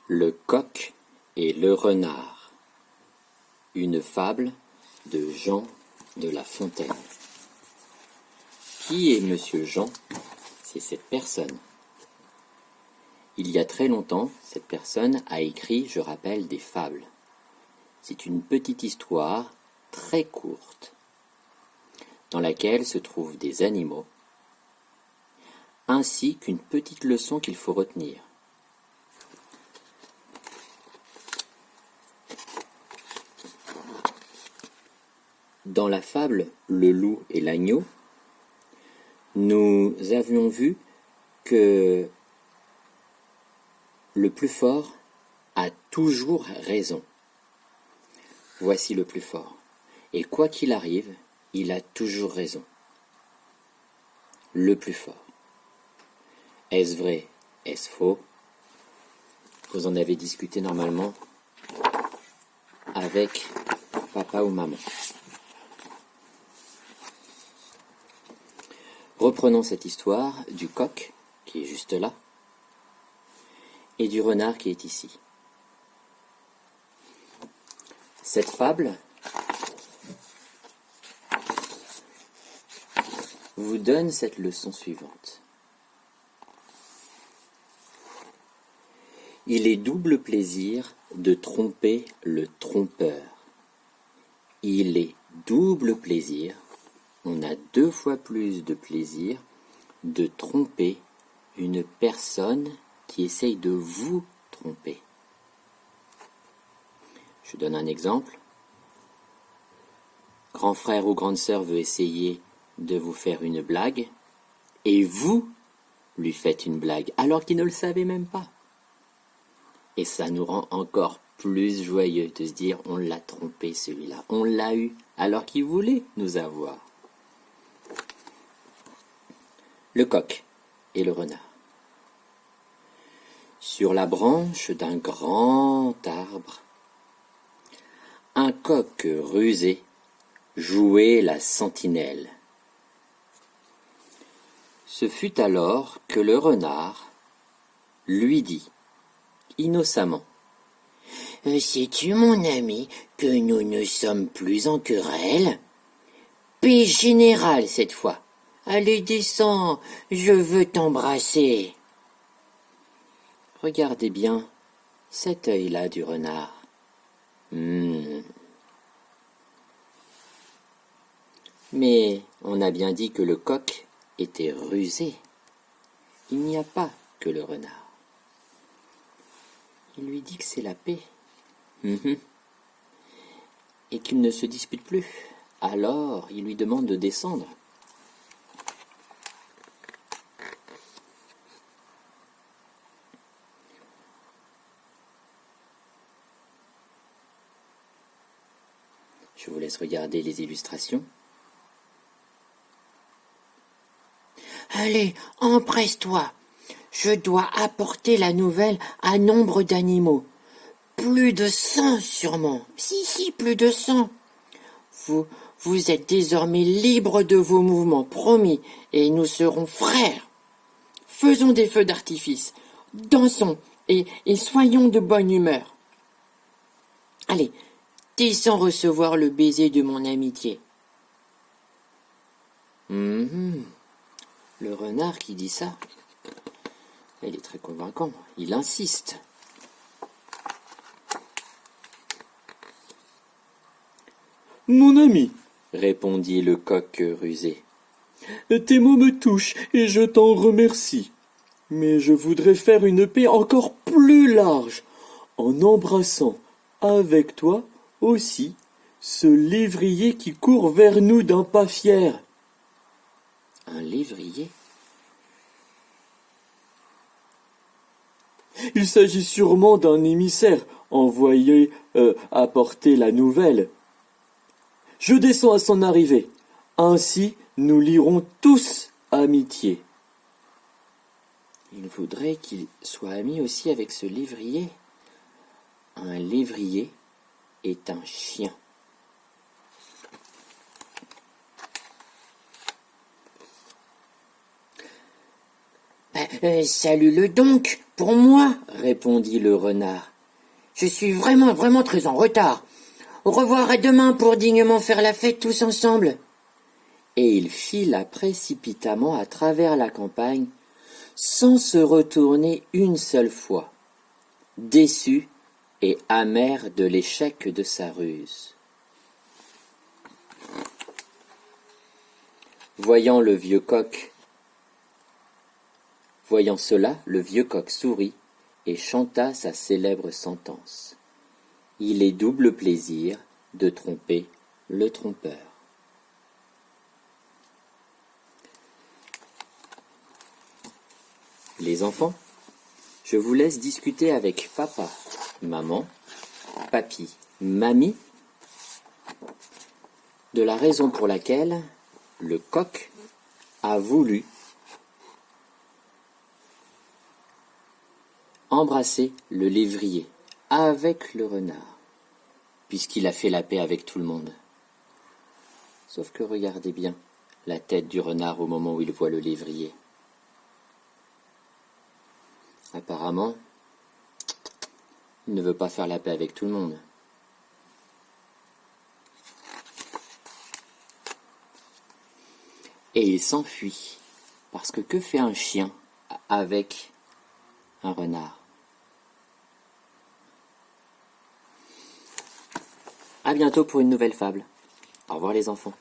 Le coq et le renard. Une fable de Jean de La Fontaine. Qui est Monsieur Jean? C'est cette personne. Il y a très longtemps, cette personne a écrit, je rappelle, des fables. C'est une petite histoire très courte, dans laquelle se trouvent des animaux, ainsi qu'une petite leçon qu'il faut retenir. Dans la fable Le loup et l'agneau, nous avions vu que le plus fort a toujours raison. Voici le plus fort. Et quoi qu'il arrive, il a toujours raison. Le plus fort. Est-ce vrai? Est-ce faux? Vous en avez discuté normalement avec papa ou maman. Reprenons cette histoire du coq, qui est juste là, et du renard qui est ici. Cette fable vous donne cette leçon suivante. Il est double plaisir de tromper le trompeur. Il est double plaisir, on a 2 fois plus de plaisir de tromper une personne qui essaye de vous tromper. Je donne un exemple. Grand frère ou grande sœur veut essayer de vous faire une blague, et vous lui faites une blague, alors qu'il ne le savait même pas. Et ça nous rend encore plus joyeux de se dire, on l'a trompé celui-là, on l'a eu, alors qu'il voulait nous avoir. Le coq et le renard. Sur la branche d'un grand arbre, un coq rusé jouait la sentinelle. Ce fut alors que le renard lui dit, innocemment, « Sais-tu, mon ami, que nous ne sommes plus en querelle? Paix générale cette fois. Allez, descends, je veux t'embrasser. » Regardez bien cet œil-là du renard. Mais on a bien dit que le coq était rusé. Il n'y a pas que le renard. Il lui dit que c'est la paix. Et qu'il ne se dispute plus. Alors, il lui demande de descendre. Je vous laisse regarder les illustrations. Allez, empresse-toi. Je dois apporter la nouvelle à nombre d'animaux. Plus de 100 sûrement. Si, plus de 100. Vous êtes désormais libres de vos mouvements, promis, et nous serons frères. Faisons des feux d'artifice, dansons et soyons de bonne humeur. Allez, descends recevoir le baiser de mon amitié. Le renard qui dit ça, il est très convaincant, il insiste. Mon ami, répondit le coq rusé, tes mots me touchent et je t'en remercie. Mais je voudrais faire une paix encore plus large, en embrassant avec toi aussi ce lévrier qui court vers nous d'un pas fier. Un lévrier? Il s'agit sûrement d'un émissaire envoyé apporter la nouvelle. Je descends à son arrivée. Ainsi, nous lierons tous amitié. Il voudrait qu'il soit ami aussi avec ce lévrier. Un lévrier est un chien. Salue-le donc, pour moi, répondit le renard. Je suis vraiment très en retard. Au revoir, à demain pour dignement faire la fête tous ensemble. Et il fila précipitamment à travers la campagne, sans se retourner une seule fois, déçu et amer de l'échec de sa ruse. Voyant cela, le vieux coq sourit et chanta sa célèbre sentence. Il est double plaisir de tromper le trompeur. Les enfants, je vous laisse discuter avec papa, maman, papy, mamie, de la raison pour laquelle le coq a voulu embrasser le lévrier avec le renard, puisqu'il a fait la paix avec tout le monde. Sauf que regardez bien la tête du renard au moment où il voit le lévrier. Apparemment, il ne veut pas faire la paix avec tout le monde. Et il s'enfuit, parce que fait un chien avec un renard? À bientôt pour une nouvelle fable. Au revoir les enfants.